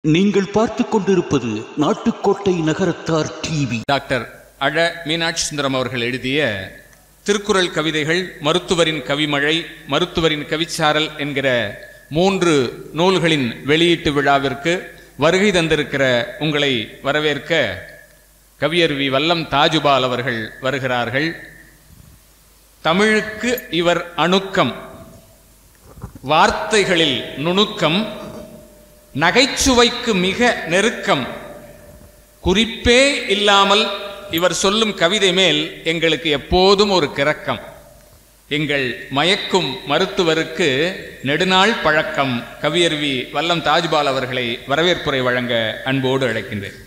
நீங்கள் பார்த்துக் கொண்டிருப்பது நாட்டுக்கோட்டை நகரத்தார் டிவி. டாக்டர் அழ மீனாட்சி சுந்தரம் அவர்கள் எழுதிய திருக்குறள் கவிதைகள், மருத்துவரின் கவிமழை, மருத்துவரின் கவிச்சாரல் என்கிற 3 நூல்களின் வெளியீட்டு விழாவிற்கு வருகை தந்திருக்கிற உங்களை வரவேற்க கவியருவி வல்லம் தாஜுபால் அவர்கள் வருகிறார்கள். தமிழுக்கு இவர் அணுக்கம், வார்த்தைகளில் நுணுக்கம், நகைச்சுவைக்கு மிக நெருக்கம், குறிப்பே இல்லாமல் இவர் சொல்லும் கவிதை மேல் எங்களுக்கு எப்போதும் ஒரு கிறக்கம். எங்கள் மயக்கும் மருத்துவருக்கு நெடுநாள் பழக்கம். கவியருவி வல்லம் தாஜ்பால் அவர்களை வரவேற்புரை வழங்க அன்போடு அழைக்கின்றேன்.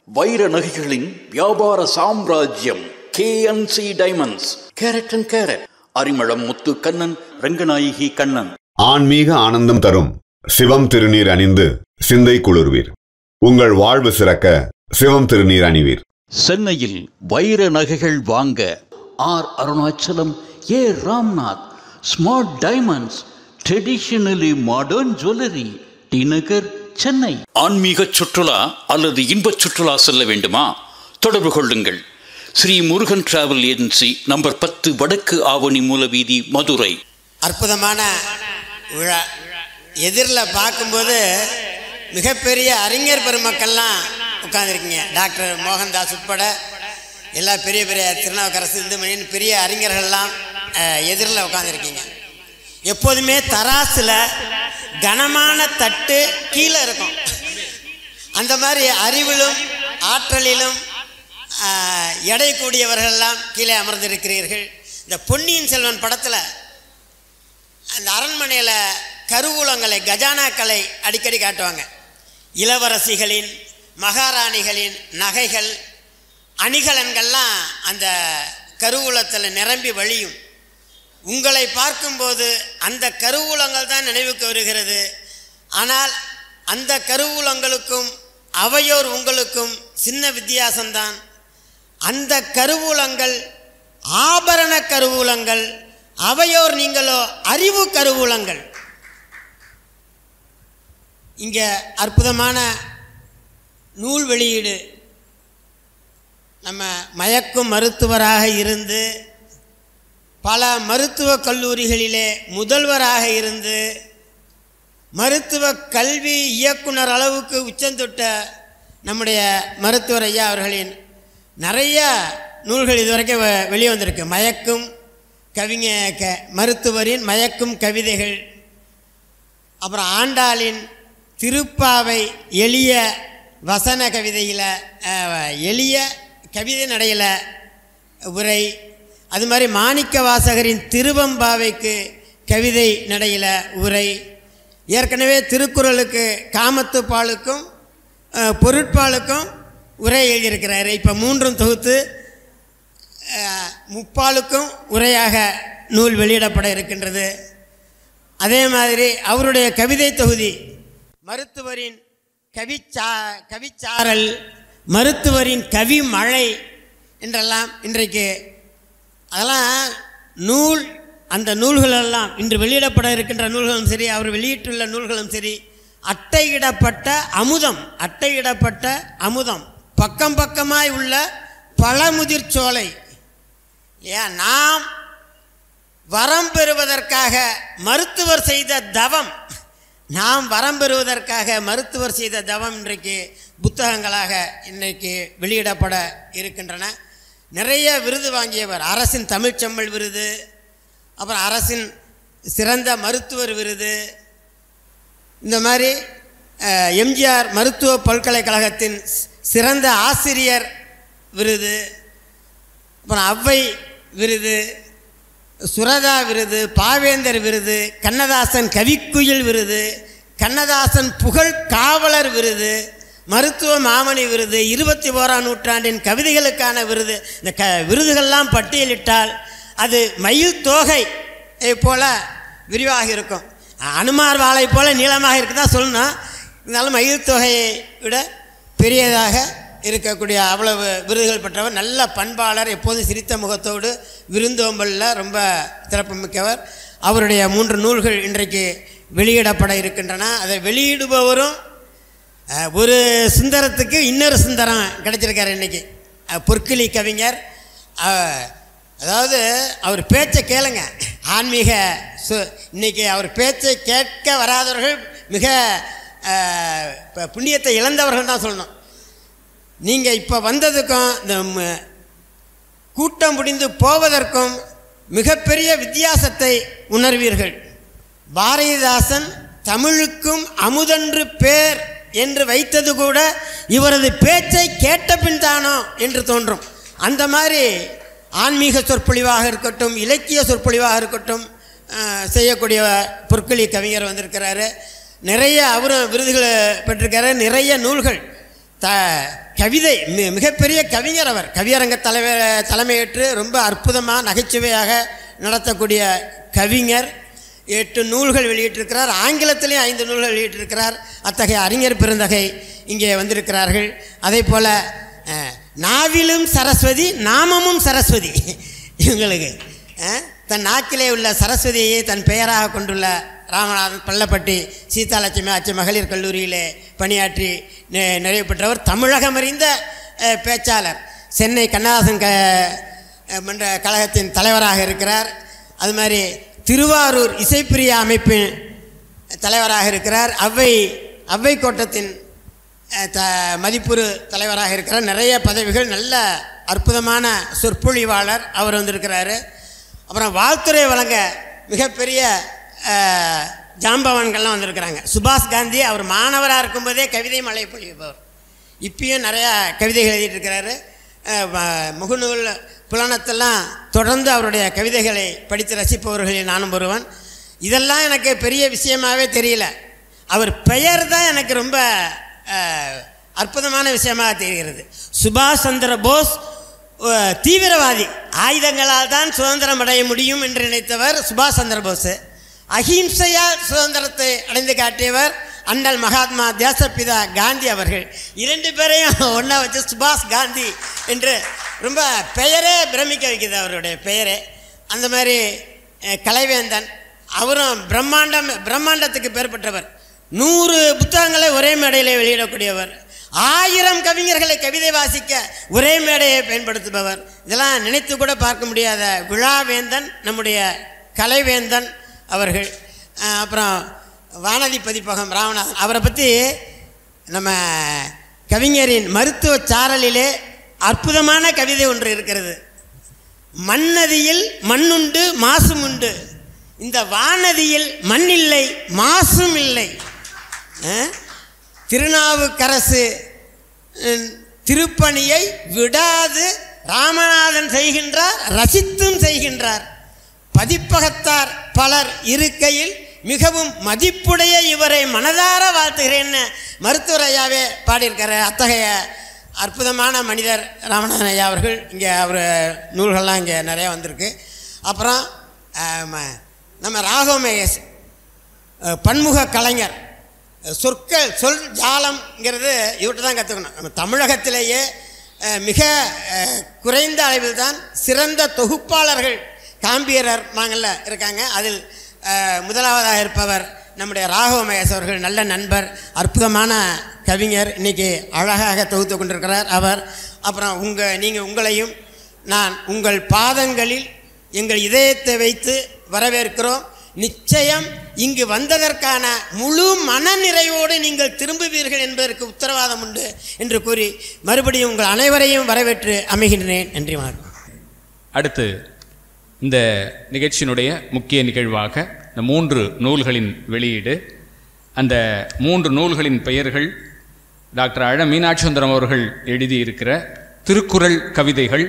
வைர நகைகளின் வியாபார சாம்ராஜ்யம் KNC diamonds. Carat and carat. Arimalam Muthu Kannan, Ranganayaki Kannan. ஆன்மீக ஆனந்தம் தரும் சிவம் திருநீர் அணிந்து சிந்தை குளிர்வீர். உங்கள் வாழ்வு சிறக்க சிவம் திருநீர் அணிவீர். சென்னையில் வைர நகைகள் வாங்க R Arunachalam, A Ramnath, smart diamonds, traditionally modern jewellery, T Nagar, Chennai. ஆன்மீக சுற்றுலா அல்லது இன்ப சுற்றுலா செல்ல வேண்டுமா? தொடர்பு கொள்ளுங்கள். Shri Murugan travel agency, number 10, வடக்கு ஆவணி மூலவீதி, மதுரை. அற்புதமான விழா. எதிரில் பார்க்கும்போது மிகப்பெரிய அறிஞர் பெருமக்கள்லாம் உட்காந்துருக்கீங்க. டாக்டர் மோகன்தாஸ் உட்பட எல்லா பெரிய பெரிய திருநாவுக்கரசு, இந்துமணின்னு பெரிய அறிஞர்கள்லாம் எதிரில் உட்காந்துருக்கீங்க. எப்போதுமே தராசில் கனமான தட்டு கீழே இருக்கும். அந்த மாதிரி அறிவிலும் ஆற்றலிலும் எடை கூடியவர்கள்லாம் கீழே அமர்ந்திருக்கிறீர்கள். இந்த பொன்னியின் செல்வன் படத்தில் அந்த அரண்மனையில் கருவூலங்களை, கஜானாக்களை அடிக்கடி காட்டுவாங்க. இளவரசிகளின், மகாராணிகளின் நகைகள், அணிகலன்கள்லாம் அந்த கருவூலத்தில் நிரம்பி வழியும். உங்களை பார்க்கும்போது அந்த கருவூலங்கள் தான் நினைவுக்கு வருகிறது. ஆனால் அந்த கருவூலங்களுக்கும் அவையோர் உங்களுக்கும் சின்ன வித்தியாசம்தான். அந்த கருவூலங்கள் ஆபரண கருவூலங்கள், அவையோர் நீங்களோ அறிவு கருவூலங்கள். இங்கே அற்புதமான நூல் வெளியீடு. நம்ம மயக்கும் மருத்துவராக இருந்து பல மருத்துவக் கல்லூரிகளிலே முதல்வராக இருந்து மருத்துவ கல்வி இயக்குனர் அளவுக்கு உச்சந்தொட்ட நம்முடைய மருத்துவர் ஐயா அவர்களின் நிறைய நூல்கள் இதுவரைக்கும் வெளியே வந்திருக்கு. மயக்கும் மருத்துவரின் மயக்கும் கவிதைகள், அப்புறம் ஆண்டாளின் திருப்பாவை எளிய வசன கவிதையில், எளிய கவிதை நடையில் உரை, அது மாதிரி மாணிக்க வாசகரின் திருவம்பாவைக்கு கவிதை நடையில் உரை, ஏற்கனவே திருக்குறளுக்கு காமத்துப்பாலுக்கும் பொருட்பாலுக்கும் உரை எழுதியிருக்கிறாரு. இப்போ 3 தொகுத்து முப்பாலுக்கும் உரையாக நூல் வெளியிடப்பட இருக்கின்றது. அதே மாதிரி அவருடைய கவிதை தொகுதி மருத்துவரின் கவிச்சாரல், மருத்துவரின் கவி மழை என்றெல்லாம் இன்றைக்கு அதெல்லாம் நூல். அந்த நூல்களெல்லாம் இன்று வெளியிடப்பட இருக்கின்ற நூல்களும் சரி, அவர் வெளியிட்டுள்ள நூல்களும் சரி, அட்டையிடப்பட்ட அமுதம், பக்கம் பக்கமாய் உள்ள பழமுதிர்ச்சோலை இல்லையா? நாம் வரம் பெறுவதற்காக மருத்துவர் செய்த தவம், இன்றைக்கு புத்தகங்களாக இன்றைக்கு வெளியிடப்பட இருக்கின்றன. நிறைய விருது வாங்கியவர். அரசின் தமிழ்ச்செம்மல் விருது, அப்புறம் அரசின் சிறந்த மருத்துவர் விருது, இந்த மாதிரி எம்ஜிஆர் மருத்துவ பல்கலைக்கழகத்தின் சிறந்த ஆசிரியர் விருது, அப்புறம் ஔவை விருது, சுரதா விருது, பாவேந்தர் விருது, கண்ணதாசன் கவிக்குயில் விருது, கண்ணதாசன் புகழ் காவலர் விருது, மருத்துவ மாமணி விருது, 21ஆம் நூற்றாண்டின் கவிதைகளுக்கான விருது. இந்த விருதுகள்லாம் பட்டியலிட்டால் அது மயில் தோகை போல விரிவாக இருக்கும். அனுமார் வாளை போல நீளமாக இருக்குதா சொல்லணும். இருந்தாலும் மயில் தொகையை விட பெரியதாக இருக்கக்கூடிய அவ்வளவு விருதுகள் பெற்றவர். நல்ல பண்பாளர், எப்போதும் சிரித்த முகத்தோடு, விருந்தோம்பலில் ரொம்ப சிறப்பு மிக்கவர். அவருடைய 3 நூல்கள் இன்றைக்கு வெளியிடப்பட இருக்கின்றன. அதை வெளியிடுபவரும் ஒரு சுந்தரத்துக்கு இன்னொரு சுந்தரம் கிடைச்சிருக்காரு இன்றைக்கி. பொற்கிளி கவிஞர். அதாவது அவர் பேச்சை கேளுங்க. ஆன்மீக இன்றைக்கி அவர் பேச்சை கேட்க வராதவர்கள் மிக புண்ணியத்தை இழந்தவர்கள் தான் சொல்லணும். நீங்கள் இப்போ வந்ததுக்கும் இந்த கூட்டம் முடிந்து போவதற்கும் மிகப்பெரிய வித்தியாசத்தை உணர்வீர்கள். பாரதிதாசன் தமிழுக்கும் அமுதன்று பேர் என்று வைத்தது கூட இவரது பேச்சை கேட்ட பின் தானோ என்று தோன்றும். அந்த மாதிரி ஆன்மீக சொற்பொழிவாக இருக்கட்டும், இலக்கிய சொற்பொழிவாக இருக்கட்டும் செய்யக்கூடிய பொற்கிளி கவிஞர் வந்திருக்கிறாரு. நிறைய அவரும் விருதுகளை பெற்றிருக்காரு. நிறைய நூல்கள். கவிதை மிகப்பெரிய கவிஞர். அவர் கவியரங்க தலைமையேற்று ரொம்ப அற்புதமாக நகைச்சுவையாக நடத்தக்கூடிய கவிஞர். 8 நூல்கள் வெளியிட்டிருக்கிறார். ஆங்கிலத்திலேயும் 5 நூல்கள் வெளியிட்டிருக்கிறார். அத்தகைய அறிஞர் பெருந்தகை இங்கே வந்திருக்கிறார்கள். அதே போல் நாவிலும் சரஸ்வதி, நாமமும் சரஸ்வதி. இவங்களுக்கு தன் நாக்கிலே உள்ள சரஸ்வதியை தன் பெயராக கொண்டுள்ள ராமநாதன் பள்ளப்பட்டி சீதாலட்சுமி ஆட்சி மகளிர் கல்லூரியிலே பணியாற்றி நிறைவு பெற்றவர். தமிழகம் அறிந்த பேச்சாளர். சென்னை கண்ணதாசன் மன்ற கழகத்தின் தலைவராக இருக்கிறார். அது மாதிரி திருவாரூர் இசைப்பிரியா அமைப்பின் தலைவராக இருக்கிறார். அவ்வை கோட்டத்தின் மதிப்புறு தலைவராக இருக்கிறார். நிறைய பதவிகள். நல்ல அற்புதமான சொற்பொழிவாளர் அவர் வந்திருக்கிறாரு. அப்புறம் வாழ்த்துறை வழங்க மிகப்பெரிய ஜாம்பவான்கள்லாம் வந்திருக்கிறாங்க. சுபாஷ் காந்தி அவர் மாணவராக இருக்கும்போதே கவிதை மழை பொழிப்பவர். இப்பயும் நிறையா கவிதைகள் எழுதிட்டு இருக்கிறாரு. முகநூல் புலனத்தெல்லாம் தொடர்ந்து அவருடைய கவிதைகளை படித்து ரசிப்பவர்களில் நானும் ஒருவன். இதெல்லாம் எனக்கு பெரிய விஷயமாகவே தெரியல. அவர் பெயர் தான் எனக்கு ரொம்ப அற்புதமான விஷயமாக தெரிகிறது. சுபாஷ் சந்திர போஸ் தீவிரவாதி. ஆயுதங்களால் தான் சுதந்திரம் அடைய முடியும் என்று நினைத்தவர் சுபாஷ் சந்திர போஸ். அஹிம்சையால் சுதந்திரத்தை அடைந்து காட்டியவர் அண்ணல் மகாத்மா தேசப்பிதா காந்தி அவர்கள். 2 பேரையும் ஒன்றா வச்சு சுபாஷ் காந்தி என்று ரொம்ப பெயரே பிரமிக்க வைக்குது அவருடைய பெயரே. அந்த மாதிரி கலைவேந்தன் அவரும் பிரம்மாண்டத்துக்கு பேர் பெற்றவர். 100 புத்தகங்களை ஒரே மேடையில் வெளியிடக்கூடியவர். 1000 கவிஞர்களை கவிதை வாசிக்க ஒரே மேடையை பயன்படுத்துபவர். இதெல்லாம் நினைத்து கூட பார்க்க முடியாத விழாவேந்தன் நம்முடைய கலைவேந்தன் அவர்கள். அப்புறம் வானதி பதிப்பகம் ராமநாதன் அவரை பற்றி நம்ம கவிஞரின் மருத்துவ சாரலிலே அற்புதமான கவிதை ஒன்று இருக்கிறது. மண்ணதியில் மண்ணுண்டு மாசும் உண்டு, இந்த வானதியில் மண் இல்லை மாசும் இல்லை. திருநாவுக்கரசு திருப்பணியை விடாது ராமநாதன் செய்கின்றார், ரசித்தும் செய்கின்றார். பதிப்பகத்தார் பலர் இருக்கையில் மிகவும் மதிப்புடைய இவரை மனதார வாழ்த்துகிறேன்னு மருத்துவர் ஐயாவே பாடியிருக்கார். அத்தகைய அற்புதமான மனிதர் ராமநாதன் ஐயா அவர்கள். இங்கே அவர் நூல்கள்லாம் இங்கே நிறையா வந்திருக்கு. அப்புறம் நம்ம ராகவ மகேஷ் பன்முக கலைஞர். சொல் ஜாலம்ங்கிறது இவர்கிட்ட தான் கற்றுக்கணும். நம்ம தமிழகத்திலேயே மிக குறைந்த அளவில் தான் சிறந்த தொகுப்பாளர்கள் காம்பியரர் நாங்கள்ல இருக்காங்க. அதில் முதலாவதாக இருப்பவர் நம்முடைய ராகவ மகேஷ் அவர்கள். நல்ல நண்பர், அற்புதமான கவிஞர். இன்றைக்கி அழகாக தொகுத்து கொண்டிருக்கிறார் அவர். அப்புறம் நீங்கள் உங்களையும் நான் உங்கள் பாதங்களில் எங்கள் இதயத்தை வைத்து வரவேற்கிறோம். நிச்சயம் இங்கு வந்ததற்கான முழு மனநிறைவோடு நீங்கள் திரும்புவீர்கள் என்பதற்கு உத்தரவாதம் உண்டு என்று கூறி மறுபடியும் உங்கள் அனைவரையும் வரவேற்று அமைகின்றேன். நன்றி, வணக்கம். அடுத்து இந்த நிகழ்ச்சியினுடைய முக்கிய நிகழ்வாக இந்த 3 நூல்களின் வெளியீடு. அந்த 3 நூல்களின் பெயர்கள் டாக்டர் அழ மீனாட்சி சுந்தரம் அவர்கள் எழுதியிருக்கிற திருக்குறள் கவிதைகள்,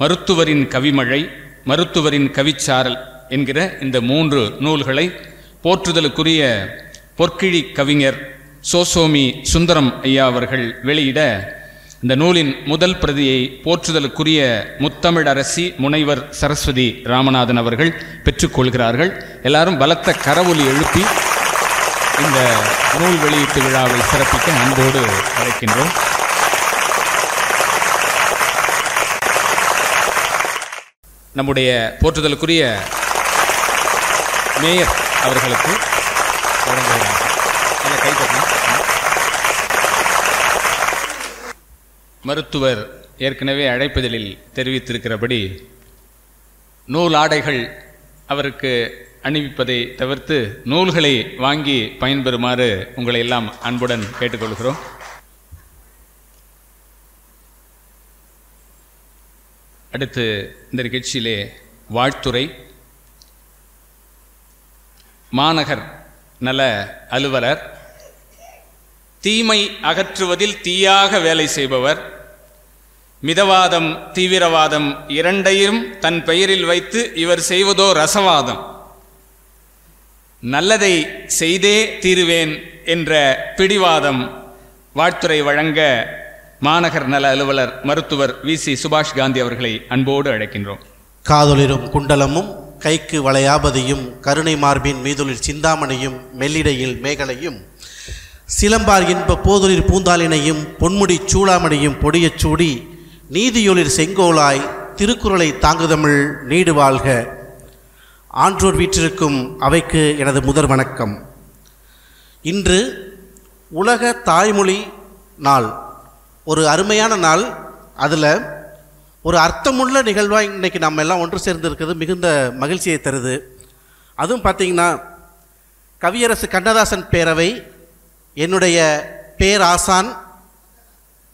மருத்துவரின் கவிமழை, மருத்துவரின் கவிச்சாரல் என்கிற இந்த 3 நூல்களை போற்றுதலுக்குரிய பொற்கிழி கவிஞர் சோசோமி சுந்தரம் ஐயா அவர்கள் வெளியிட இந்த நூலின் முதல் பிரதியை போற்றுதலுக்குரிய முத்தமிழரசி முனைவர் சரஸ்வதி ராமநாதன் அவர்கள் பெற்றுக்கொள்கிறார்கள். எல்லாரும் பலத்த கரவொலி எழுப்பி இந்த நூல் வெளியீட்டு விழாவை சிறப்பிக்க அன்போடு அழைக்கின்றோம். நம்முடைய போற்றுதலுக்குரிய மேயர் அவர்களுக்கு வழங்குகிறார்கள். கைப்பற்றலாம். மருத்துவர் ஏற்கனவே அழைப்பதில் தெரிவித்திருக்கிறபடி நூல் ஆடைகள் அவருக்கு அணிவிப்பதை தவிர்த்து நூல்களை வாங்கி பயன்பெறுமாறு உங்களை எல்லாம் அன்புடன் கேட்டுக்கொள்கிறோம். அடுத்து இந்த நிகழ்ச்சியிலே வாழ்த்துரை மாநகர் நல அலுவலர், தீமை அகற்றுவதில் தீயாக வேலை செய்பவர், மிதவாதம் தீவிரவாதம் இரண்டையும் தன் பெயரில் வைத்து இவர் செய்வதோ ரசவாதம், நல்லதை செய்தே தீருவேன் என்ற பிடிவாதம். வாழ்த்துரை வழங்க மாநகர் நல அலுவலர் மருத்துவர் வி.சி. சுபாஷ் காந்தி அவர்களை அன்போடு அழைக்கின்றோம். காதொளிரும் குண்டலமும் கைக்கு வளையாபதியும் கருணை மார்பின் மீதொழில் சிந்தாமணியும் மெல்லிடையில் மேகலையும் சிலம்பார் இன்ப போதொழில் பூந்தாலினையும் பொன்முடி சூளாமணியும் பொடியச் சூடி நீதியொளிர் செங்கோலாய் திருக்குறளை தாங்குதமிழ் நீடு வாழ்க. ஆன்றோர் வீற்றிருக்கும் அவைக்கு எனது முதற் வணக்கம். இன்று உலக தாய்மொழி நாள், ஒரு அருமையான நாள். அதில் ஒரு அர்த்தமுள்ள நிகழ்வாக இன்றைக்கி நம்ம எல்லாம் ஒன்று சேர்ந்து இருக்கிறது மிகுந்த மகிழ்ச்சியை தருது. அதுவும் பார்த்திங்கன்னா கவியரசு கண்ணதாசன் பேரவை, என்னுடைய பேராசான்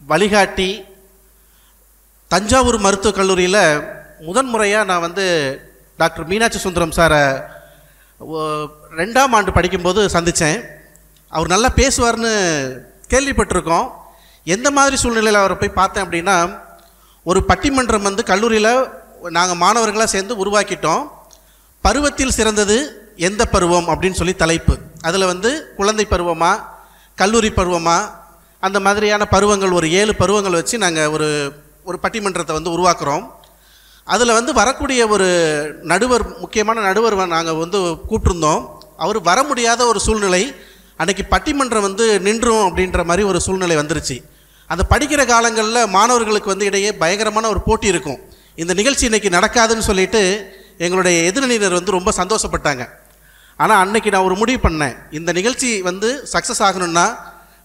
வழிகாட்டி, தஞ்சாவூர் மருத்துவக் கல்லூரியில் முதன்முறையாக நான் டாக்டர் மீனாட்சி சுந்தரம் சாரை 2ஆம் ஆண்டு படிக்கும்போது சந்தித்தேன். அவர் நல்லா பேசுவார்னு கேள்விப்பட்டிருக்கோம். எந்த மாதிரி சூழ்நிலையில் அவரை போய் பார்த்தேன் அப்படின்னா, ஒரு பட்டிமன்றம் கல்லூரியில் நாங்கள் மாணவர்களாக சேர்ந்து உருவாக்கிட்டோம். பருவத்தில் சிறந்தது எந்த பருவம் அப்படின்னு சொல்லி தலைப்பு. அதில் குழந்தை பருவமா கல்லூரி பருவமா அந்த மாதிரியான பருவங்கள் ஒரு 7 பருவங்கள் வச்சு நாங்கள் ஒரு பட்டிமன்றத்தை உருவாக்குறோம். அதில் வரக்கூடிய ஒரு நடுவர், முக்கியமான நடுவர் நாங்கள் கூப்பிட்டுருந்தோம். அவர் வர முடியாத ஒரு சூழ்நிலை, அன்றைக்கி பட்டிமன்றம் நின்றும் அப்படின்ற மாதிரி ஒரு சூழ்நிலை வந்துருச்சு. அந்த படிக்கிற காலங்களில் மாணவர்களுக்கு இடையே பயங்கரமான ஒரு போட்டி இருக்கும். இந்த நிகழ்ச்சி இன்றைக்கி நடக்காதுன்னு சொல்லிட்டு எங்களுடைய எதிரணியினர் ரொம்ப சந்தோஷப்பட்டாங்க. ஆனால் அன்றைக்கி நான் ஒரு முடிவு பண்ணேன், இந்த நிகழ்ச்சி சக்ஸஸ் ஆகணும்னா,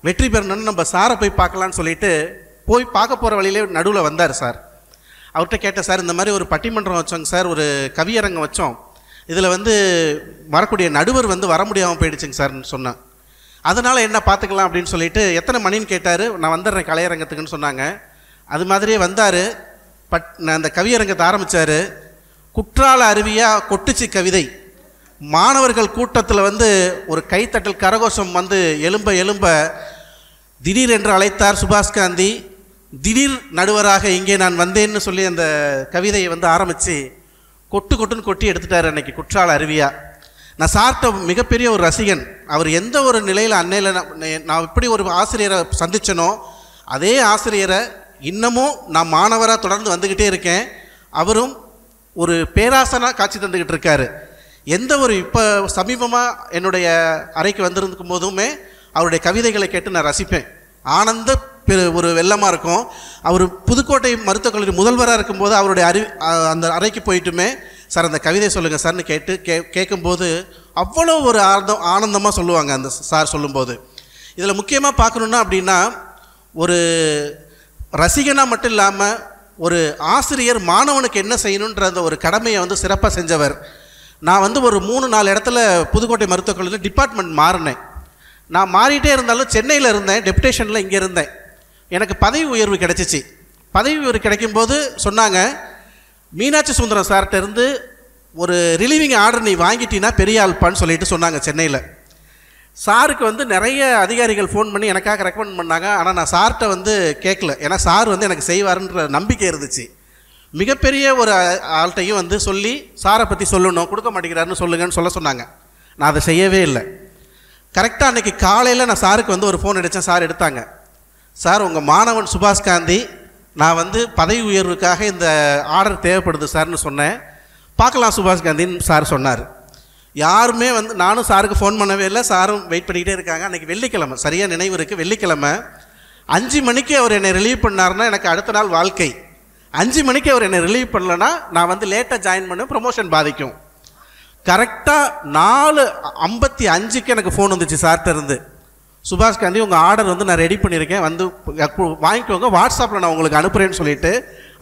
வெற்றி பெறணும்னு நம்ம சாரை போய் பார்க்கலான்னு சொல்லிட்டு போய் பார்க்க போகிற வழியிலே நடுவில் வந்தார் சார். அவர்கிட்ட கேட்டேன், சார் இந்த மாதிரி ஒரு பட்டிமன்றம் வச்சோங்க சார், ஒரு கவியரங்கம் வச்சோம், இதில் வரக்கூடிய நடுவர் வர முடியாமல் போயிடுச்சுங்க சார்னு சொன்னேன். அதனால் என்ன பார்த்துக்கலாம் அப்படின்னு சொல்லிட்டு எத்தனை மணின்னு கேட்டார். நான் வந்துடுறேன் கலையரங்கத்துக்குன்னு சொன்னாங்க. அது மாதிரியே வந்தார். அந்த கவியரங்கத்தை ஆரம்பித்தார். குற்றால அருவியாக கொட்டுச்சு கவிதை. மாணவர்கள் கூட்டத்தில் ஒரு கைத்தட்டல் கரகோஷம் எழும்ப திடீரென்று அழைத்தார் சுபாஷ் காந்தி. திடீர் நடுவராக இங்கே நான் வந்தேன்னு சொல்லி அந்த கவிதையை ஆரம்பித்து கொட்டுன்னு கொட்டி எடுத்துட்டார் அன்னைக்கு குற்றால அருவியாக. நான் சார்ட்ட மிகப்பெரிய ஒரு ரசிகன். அவர் எந்த ஒரு நிலையில் அன்னையில் நான் இப்படி ஒரு ஆசிரியரை சந்தித்தனோ அதே ஆசிரியரை இன்னமும் நான் மாணவராக தொடர்ந்து வந்துக்கிட்டே இருக்கேன். அவரும் ஒரு பேராசனாக காட்சி தந்துக்கிட்டு இருக்கார். எந்த ஒரு இப்போ சமீபமாக என்னுடைய அறைக்கு வந்திருக்கும் போதுமே அவருடைய கவிதைகளை கேட்டு நான் ரசிப்பேன். ஆனந்த ஒரு வெள்ளமாக இருக்கும். அவர் புதுக்கோட்டை மருத்துவக் கல்லூரி முதல்வராக இருக்கும்போது அவருடைய அந்த அறைக்கு போயிட்டுமே, சார் அந்த கவிதை சொல்லுங்கள் சார்னு கேட்கும்போது அவ்வளோ ஒரு ஆனந்தமாக சொல்லுவாங்க அந்த சார் சொல்லும்போது. இதில் முக்கியமாக பார்க்கணுன்னா அப்படின்னா, ஒரு ரசிகனாக மட்டும் இல்லாமல் ஒரு ஆசிரியர் மாணவனுக்கு என்ன செய்யணுன்ற அந்த ஒரு கடமையை சிறப்பாக செஞ்சவர். நான் ஒரு 3-4 இடத்துல புதுக்கோட்டை மருத்துவக் கல்லூரியில் டிபார்ட்மெண்ட் மாறினேன். நான் மாறிட்டே இருந்தாலும் சென்னையில் இருந்தேன், டெப்டேஷனில் இங்கே இருந்தேன். எனக்கு பதவி உயர்வு கிடச்சிச்சு. பதவி உயர்வு கிடைக்கும்போது சொன்னாங்க, மீனாட்சி சுந்தரம் சார்கிட்ட இருந்து ஒரு ரிலீவிங் ஆர்டர் நீ வாங்கிட்டீன்னா பெரிய ஆள்பான்னு சொல்லிட்டு சொன்னாங்க சென்னையில். சாருக்கு நிறைய அதிகாரிகள் ஃபோன் பண்ணி எனக்காக ரெக்கமெண்ட் பண்ணாங்க. ஆனால் நான் சார்கிட்ட கேட்கல. ஏன்னா சார் எனக்கு செய்வாருன்ற நம்பிக்கை இருந்துச்சு. மிகப்பெரிய ஒரு ஆள்கிட்டையும் சொல்லி சாரை பற்றி சொல்லணும், கொடுக்க மாட்டேங்கிறாருன்னு சொல்லுங்கன்னு சொல்ல சொன்னாங்க. நான் அதை செய்யவே இல்லை. கரெக்டாக அன்றைக்கி காலையில் நான் சாருக்கு ஒரு ஃபோன் அடித்தேன். சார் எடுத்தாங்க. சார் உங்கள் மாணவன் சுபாஷ் காந்தி, நான் பதவி உயர்வுக்காக இந்த ஆர்டர் தேவைப்படுது சார்னு சொன்னேன். பார்க்கலாம் சுபாஷ் காந்தின்னு சார் சொன்னார். யாருமே நானும் சாருக்கு ஃபோன் பண்ணவே இல்லை. சாரும் வெயிட் பண்ணிக்கிட்டே இருக்காங்க. அன்றைக்கி வெள்ளிக்கிழமை, சரியாக நினைவு இருக்குது, வெள்ளிக்கிழமை 5 மணிக்கு அவர் என்னை ரிலீவ் பண்ணார்னா எனக்கு அடுத்த நாள் வாழ்க்கை. 5 மணிக்கு அவர் என்னை ரிலீவ் பண்ணலன்னா நான் லேட்டாக ஜாயின் பண்ண ப்ரொமோஷன் பாதிக்கும். கரெக்டாக 4:55க்கு எனக்கு ஃபோன் வந்துச்சு சார்கிட்ட இருந்து. சுபாஷ் காந்தி உங்கள் ஆர்டர் வந்து நான் ரெடி பண்ணியிருக்கேன், வந்து வாங்கிக்கோங்க, வாட்ஸ்அப்பில் நான் உங்களுக்கு அனுப்புகிறேன்னு சொல்லிட்டு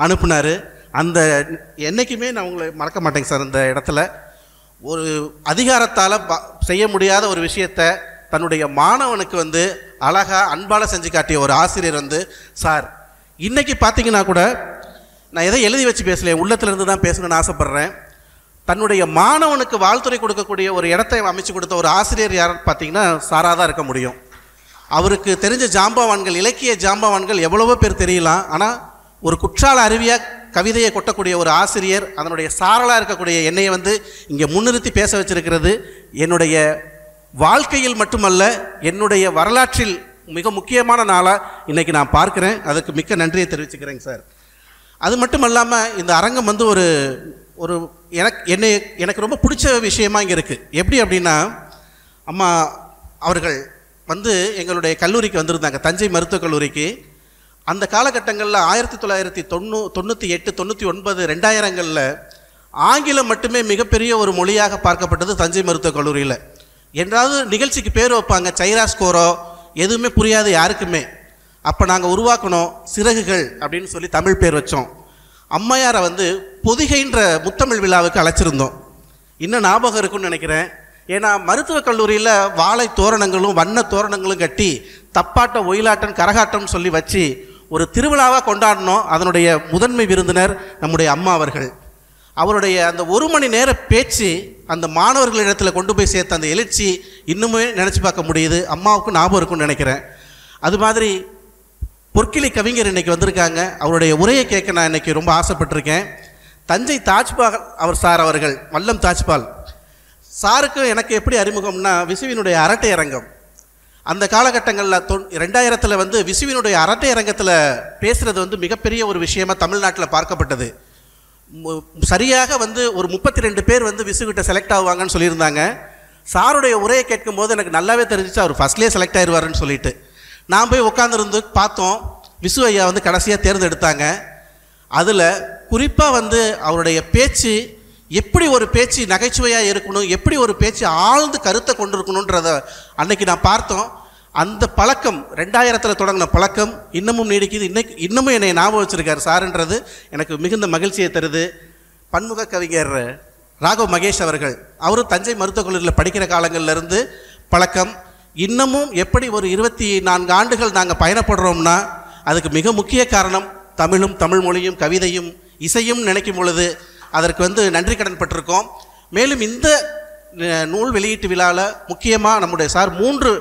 அனுப்புனார். அந்த என்றைக்குமே நான் உங்களை மறக்க மாட்டேங்க சார். அந்த இடத்துல ஒரு அதிகாரத்தால் செய்ய முடியாத ஒரு விஷயத்தை தன்னுடைய மாணவனுக்கு வந்து அழகாக அன்பால் செஞ்சு காட்டிய ஒரு ஆசிரியர் வந்து சார். இன்றைக்கி பார்த்தீங்கன்னா கூட நான் எதை எழுதி வச்சு பேசல, உள்ளத்துலேருந்து தான் பேசணும்னு ஆசைப்பட்றேன். தன்னுடைய மாணவனுக்கு வாழ்த்துறை கொடுக்கக்கூடிய ஒரு இடத்தை அமைச்சு கொடுத்த ஒரு ஆசிரியர் யாருன்னு பார்த்தீங்கன்னா சாராக தான் இருக்க முடியும். அவருக்கு தெரிஞ்ச ஜாம்பவான்கள், இலக்கிய ஜாம்பவான்கள் எவ்வளவோ பேர் தெரியலாம். ஆனால் ஒரு குற்றால அருவியாக கவிதையை கொட்டக்கூடிய ஒரு ஆசிரியர் அதனுடைய சாரலாக இருக்கக்கூடிய என்னையை வந்து இங்கே முன்னிறுத்தி பேச வச்சிருக்கிறது என்னுடைய வாழ்க்கையில் மட்டுமல்ல, என்னுடைய வரலாற்றில் மிக முக்கியமான நாளாக இன்றைக்கி நான் பார்க்குறேன். அதுக்கு மிக்க நன்றியை தெரிவிச்சுக்கிறேங்க சார். அது மட்டும் இல்லாமல் இந்த அரங்கம் வந்து ஒரு ஒரு எனக்கு ரொம்ப பிடிச்ச விஷயமா இங்கே இருக்குது. எப்படி அப்படின்னா, அம்மா அவர்கள் வந்து எங்களுடைய கல்லூரிக்கு வந்திருந்தாங்க, தஞ்சை மருத்துவக் கல்லூரிக்கு. அந்த காலகட்டங்களில் 1998, 99, 2000களில் ஆங்கிலம் மட்டுமே மிகப்பெரிய ஒரு மொழியாக பார்க்கப்பட்டது தஞ்சை மருத்துவக் கல்லூரியில். என்றாவது நிகழ்ச்சிக்கு பேர் வைப்பாங்க, சைராஸ்கோரோ, எதுவுமே புரியாது யாருக்குமே. அப்போ நாங்கள் உருவாக்கணும் சிறகுகள் அப்படின்னு சொல்லி தமிழ் பேர் வச்சோம். அம்மையாரை வந்து பொதிகைன்ற முத்தமிழ் விழாவுக்கு அழைச்சிருந்தோம். இன்னும் ஞாபகம் இருக்குன்னு நினைக்கிறேன். ஏன்னா மருத்துவக் கல்லூரியில் வாழை தோரணங்களும் வண்ண தோரணங்களும் கட்டி தப்பாட்டம், ஒயிலாட்டம், கரகாட்டம் சொல்லி வச்சு ஒரு திருவிழாவாக கொண்டாடினோம். அதனுடைய முதன்மை விருந்தினர் நம்முடைய அம்மா அவர்கள். அவருடைய அந்த 1 மணி நேர பேச்சு அந்த மாணவர்களிடத்தில் கொண்டு போய் சேர்த்த அந்த எழுச்சி இன்னுமே நினச்சி பார்க்க முடியுது. அம்மாவுக்கும் ஞாபகம் இருக்குன்னு நினைக்கிறேன். அது மாதிரி பொற்கிளி கவிஞர் இன்றைக்கி வந்திருக்காங்க. அவருடைய உரையை கேட்க நான் இன்றைக்கி ரொம்ப ஆசைப்பட்டிருக்கேன். தஞ்சை தாஜ்பால் சார் அவர்கள், வல்லம் தாஜ்பால் சாருக்கு எனக்கு எப்படி அறிமுகம்னா, விசுவினுடைய அரட்டை அரங்கம். அந்த காலகட்டங்களில் 2000 வந்து விசுவினுடைய அரட்டை அரங்கத்தில் பேசுகிறது வந்து மிகப்பெரிய ஒரு விஷயமாக தமிழ்நாட்டில் பார்க்கப்பட்டது. சரியாக வந்து ஒரு 32 பேர் வந்து விசுகிட்ட செலக்ட் ஆகுவாங்கன்னு சொல்லியிருந்தாங்க. சாருடைய உரையை கேட்கும் போது எனக்கு நல்லாவே தெரிஞ்சிச்சு அவர் ஃபஸ்ட்லேயே செலக்ட் ஆயிடுவாருன்னு சொல்லிட்டு. நான் போய் உட்காந்துருந்து பார்த்தோம். விசு ஐயா வந்து கடைசியாக தேர்ந்தெடுத்தாங்க. அதில் குறிப்பாக வந்து அவருடைய பேச்சு, எப்படி ஒரு பேச்சு நகைச்சுவையாக இருக்கணும், எப்படி ஒரு பேச்சு ஆழ்ந்து கருத்தை கொண்டு இருக்கணுன்றத அன்னைக்கு நான் பார்த்தோம். அந்த பழக்கம் 2000 தொடங்கின பழக்கம் இன்னமும் நீடிக்குது. இன்னமும் என்னை ஞாபகம் வச்சுருக்கார் சாருன்றது எனக்கு மிகுந்த மகிழ்ச்சியை தருது. பன்முக கவிஞர் ராகவ் மகேஷ் அவர்கள், அவரும் தஞ்சை மருத்துவக் கல்லூரியில் படிக்கிற காலங்கள்லேருந்து பழக்கம். இன்னமும் எப்படி ஒரு 24 ஆண்டுகள் நாங்கள் பயணப்படுறோம்னா அதுக்கு மிக முக்கிய காரணம் தமிழும், தமிழ் மொழியும், கவிதையும், இசையும் நினைக்கும் பொழுது அதற்கு வந்து நன்றி கடன் பட்டிருக்கோம். மேலும் இந்த நூல் வெளியீட்டு விழாவில் முக்கியமாக நம்முடைய சார் 3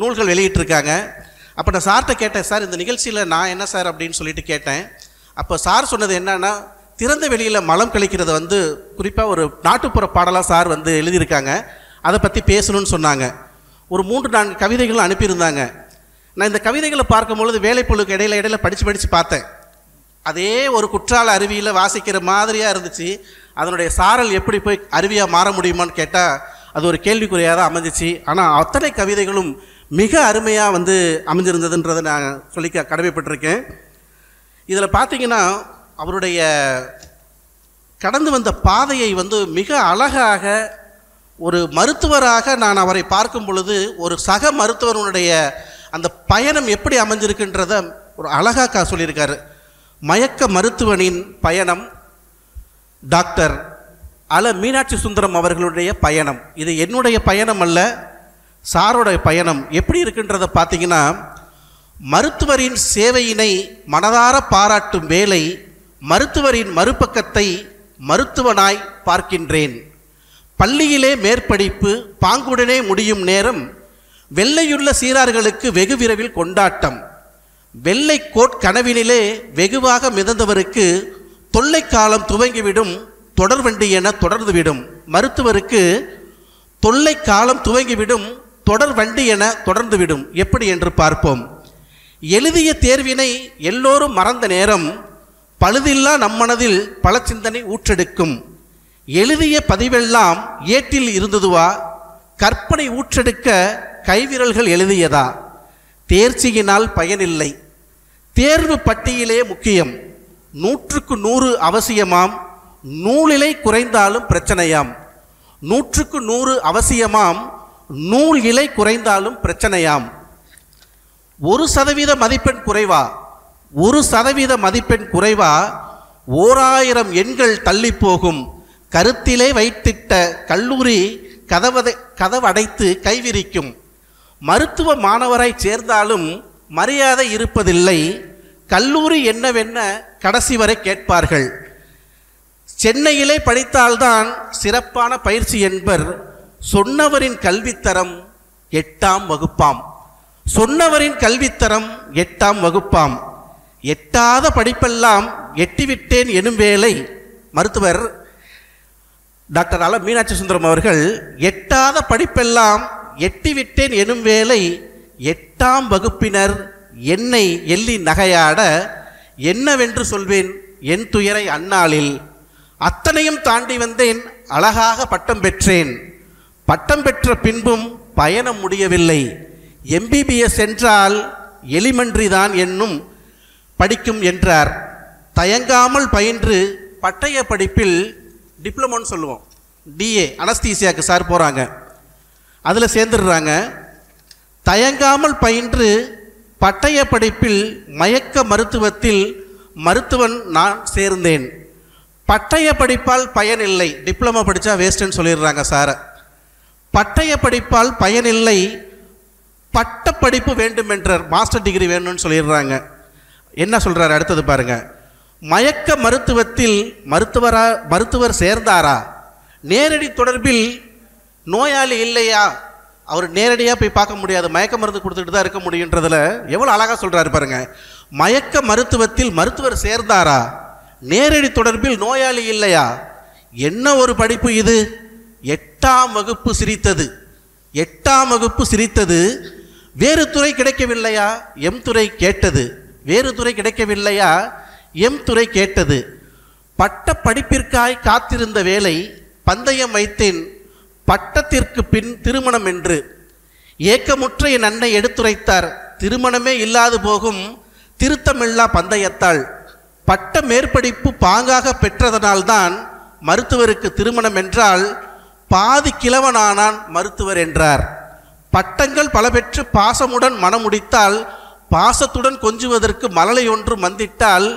நூல்கள் வெளியிட்டிருக்காங்க. அப்போ நான் சார்கிட்ட கேட்டேன், சார் இந்த நிகழ்ச்சியில் நான் என்ன சார் அப்படின்னு சொல்லிட்டு கேட்டேன். அப்போ சார் சொன்னது என்னன்னா, திறந்த வெளியில் மலம் கழிக்கிறத வந்து குறிப்பாக ஒரு நாட்டுப்புற பாடலாக சார் வந்து எழுதியிருக்காங்க, அதை பற்றி பேசணும்னு சொன்னாங்க. ஒரு 3-4 கவிதைகளும் அனுப்பியிருந்தாங்க. நான் இந்த கவிதைகளை பார்க்கும்பொழுது வேலைப்பொழுக்கு இடையில படித்து பார்த்தேன். அதே ஒரு குற்றால அருவியில் வாசிக்கிற மாதிரியாக இருந்துச்சு. அதனுடைய சாரல் எப்படி போய் அருவியாக மாற முடியுமான்னு கேட்டால் அது ஒரு கேள்விக்குறியாக தான் அமைஞ்சிச்சு. ஆனால் அத்தனை கவிதைகளும் மிக அருமையாக வந்து அமைஞ்சிருந்ததுன்றதை நான் சொல்லி கடமைப்பட்டிருக்கேன். இதில் பார்த்தீங்கன்னா அவருடைய கடந்து வந்த பாதையை வந்து மிக அழகாக ஒரு மருத்துவராக நான் அவரை பார்க்கும் பொழுது ஒரு சக மருத்துவருடைய அந்த பயணம் எப்படி அமைஞ்சிருக்குன்றத ஒரு அழகாக சொல்லியிருக்காரு. மயக்க மருத்துவனின் பயணம், டாக்டர் அல மீனாட்சி சுந்தரம் அவர்களுடைய பயணம். இது என்னுடைய பயணம் அல்ல, சாரோடைய பயணம். எப்படி இருக்குன்றதை பார்த்தீங்கன்னா, மருத்துவரின் சேவையினை மனதார பாராட்டும் வேளை மருத்துவரின் மறுபக்கத்தை மருத்துவனாய் பார்க்கின்றேன். பள்ளியிலே மேற்படிப்பு பாங்குடனே முடியும் நேரம் வெள்ளையுள்ள சீரார்களுக்கு வெகு விரைவில் கொண்டாட்டம். வெள்ளை கோட் கனவினிலே வெகுவாக மிதந்தவருக்கு தொல்லை காலம் துவங்கிவிடும், தொடர்வண்டி என தொடர்ந்துவிடும். மருத்துவருக்கு தொல்லை காலம் துவங்கிவிடும், தொடர் வண்டி என தொடர்ந்துவிடும். எப்படி என்று பார்ப்போம். எழுதிய தேர்வினை எல்லோரும் மறந்த நேரம் பழுதில்லா நம்மனதில் பல சிந்தனை ஊற்றெடுக்கும். எழுதிய பதிவெல்லாம் ஏட்டில் இருந்ததுவா, கற்பனை ஊற்றெடுக்க கைவிரல்கள் எழுதியதா? தேர்ச்சியினால் பயனில்லை, தேர்வு பட்டியலே முக்கியம். 100க்கு 100 அவசியமாம், நூலிலை குறைந்தாலும் பிரச்சனையாம். 100க்கு 100 அவசியமாம், நூல் இலை குறைந்தாலும் பிரச்சனையாம். 1% மதிப்பெண் குறைவா, 1% மதிப்பெண் குறைவா 1000 எண்கள் தள்ளி போகும். கருத்திலே வைத்திட்ட கல்லூரி கதவடைத்து கைவிரிக்கும். மருத்துவ மாணவராய் சேர்ந்தாலும் மரியாதை இருப்பதில்லை. கல்லூரி என்னவென்ன கடைசி வரை கேட்பார்கள். சென்னையிலே படித்தால்தான் சிறப்பான பயிற்சி என்பர். சொன்னவரின் கல்வித்தரம் 8ஆம் வகுப்பாம். சொன்னவரின் கல்வித்தரம் 8ஆம் வகுப்பாம். எட்டாத படிப்பெல்லாம் எட்டிவிட்டேன் எனும் வேளை, மருத்துவர் டாக்டர் அல மீனாட்சி சுந்தரம் அவர்கள் எட்டாத படிப்பெல்லாம் எட்டிவிட்டேன் எனும் வேளை 8ஆம் வகுப்பினர் என்னை எள்ளி நகையாட என்னவென்று சொல்வேன் என் துயரை அந்நாளில். அத்தனையும் தாண்டி வந்தேன், அழகாக பட்டம் பெற்றேன். பட்டம் பெற்ற பின்பும் பயணம் முடியவில்லை. MBBS என்றால் எலிமெண்ட்ரி தான் என்னும் படிக்கும் என்றார். தயங்காமல் பயின்று பட்டய படிப்பில் டிப்ளமோன்னு சொல்லுவோம், DA அனஸ்தீசியாவுக்கு சார் போகிறாங்க, அதில் சேர்ந்துடுறாங்க. தயங்காமல் பயின்று பட்டய படிப்பில் மயக்க மருத்துவத்தில் மருத்துவன் நான் சேர்ந்தேன். பட்டய படிப்பால் பயனில்லை, டிப்ளமோ படித்தா வேஸ்ட்டுன்னு சொல்லிடுறாங்க சாரை. பட்டய படிப்பால் பயனில்லை, பட்ட படிப்பு வேண்டுமென்றார், மாஸ்டர் டிகிரி வேணும்னு சொல்லிடுறாங்க. என்ன சொல்கிறார் அடுத்தது பாருங்க. மயக்க மருத்துவத்தில் மருத்துவர் சேர்ந்தாரா? நேரடி தொடர்பில் நோயாளி இல்லையா? அவர் நேரடியாக போய் பார்க்க முடியாது, மயக்க மருந்து கொடுத்துட்டு தான் இருக்க முடியுன்றதில் எவ்வளோ அழகாக சொல்கிறாரு பாருங்க. மயக்க மருத்துவத்தில் மருத்துவர் சேர்ந்தாரா? நேரடி தொடர்பில் நோயாளி இல்லையா? என்ன ஒரு படிப்பு இது! 8ஆம் வகுப்பு சிரித்தது. 8ஆம் வகுப்பு சிரித்தது. வேறு துறை கிடைக்கவில்லையா? எம் துறை கேட்டது. வேறு துறை கிடைக்கவில்லையா? எம் துறை கேட்டது. பட்ட படிப்பிற்காய் காத்திருந்த வேளை பந்தயம் வைத்தேன், பட்டத்திற்கு பின் திருமணம் என்று. ஏக்கமுற்ற என் அன்னை எடுத்துரைத்தார், திருமணமே இல்லாது போகும் திருத்தமில்லா பந்தயத்தால். பட்ட மேற்படிப்பு பாங்காக பெற்றதனால்தான் மருத்துவருக்கு திருமணம் என்றால் பாதி கிழவனானான் மருத்துவர் என்றார். பட்டங்கள் பல பெற்று பாசமுடன் மனமுடித்தால், பாசத்துடன் கொஞ்சுவதற்கு மலலை ஒன்று மந்திட்டால்,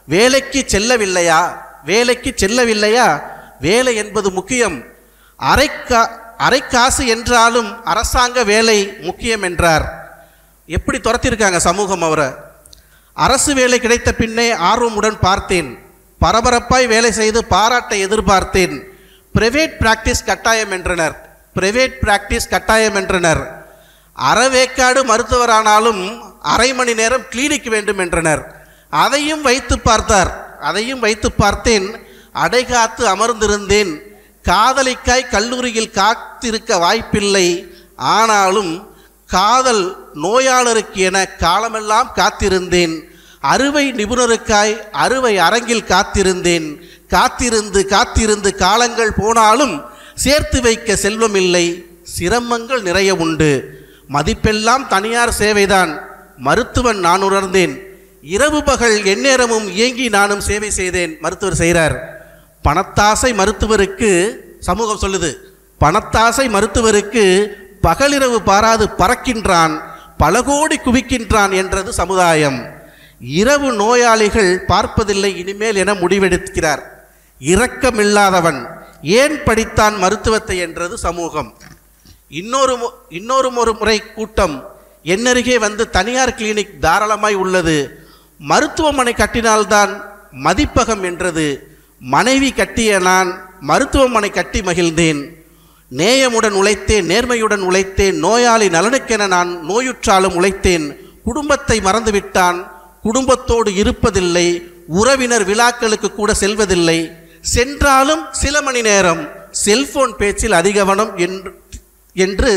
வேலைக்கு செல்லவில்லையா? வேலைக்கு செல்லவில்லையா? வேலை என்பது முக்கியம். அரைக்காசு என்றாலும் அரசாங்க வேலை முக்கியம் என்றார். எப்படி துரத்திருக்காங்க சமூகம் அவரை. அரசு வேலை கிடைத்த பின்னே ஆர்வமுடன் பார்த்தேன். பரபரப்பாய் வேலை செய்து பாராட்டை எதிர்பார்த்தேன். பிரைவேட் பிராக்டிஸ் கட்டாயம் என்றனர். பிரைவேட் பிராக்டிஸ் கட்டாயம் என்றனர். அறவேக்காடு மருத்துவரானாலும் அரை மணி நேரம் கிளினிக் வேண்டும் என்றனர். அதையும் வைத்து பார்த்தார். அதையும் வைத்து பார்த்தேன். அடைகாத்து அமர்ந்திருந்தேன். காதலிக்காய் கல்லூரியில் காத்திருக்க வாய்ப்பில்லை. ஆனாலும் காதல் நோயாளருக்கு என காலமெல்லாம் காத்திருந்தேன். அறுவை நிபுணருக்காய் அறுவை அரங்கில் காத்திருந்தேன். காத்திருந்து காத்திருந்து காலங்கள் போனாலும் சேர்த்து வைக்க செல்வமில்லை. சிரமங்கள் நிறைய உண்டு. மதிப்பெல்லாம் தனியார் சேவைதான். மருத்துவன் நான் உணர்ந்தேன். இரவு பகல் எந்நேரமும் இயங்கி நானும் சேவை செய்தேன். மருத்துவர் செய்கிறார். பணத்தாசை மருத்துவருக்கு, சமூகம் சொல்லுது, பணத்தாசை மருத்துவருக்கு பகலிரவு பாராது பறக்கின்றான், பல கோடி குவிக்கின்றான் என்றது சமுதாயம். இரவு நோயாளிகள் பார்ப்பதில்லை இனிமேல் என முடிவெடுக்கிறார். இரக்கமில்லாதவன் ஏன் படித்தான் மருத்துவத்தை என்றது சமூகம். இன்னொரு முறை கூட்டம் என்னருகே வந்து தனியார் கிளினிக் தாராளமாய் உள்ளது, மருத்துவமனை கட்டினால்தான் மதிப்பகம் என்றது. மனைவி கட்டிய நான் மருத்துவமனை கட்டி மகிழ்ந்தேன். நேயமுடன் உழைத்தேன், நேர்மையுடன் உழைத்தேன். நோயாளி நலனுக்கென நான் நோயுற்றாலும் உழைத்தேன். குடும்பத்தை மறந்துவிட்டான், குடும்பத்தோடு இருப்பதில்லை. உறவினர் விழாக்களுக்கு கூட செல்வதில்லை. சென்றாலும் சில மணி நேரம் செல்போன் பேச்சில் அதிகவனம் என்று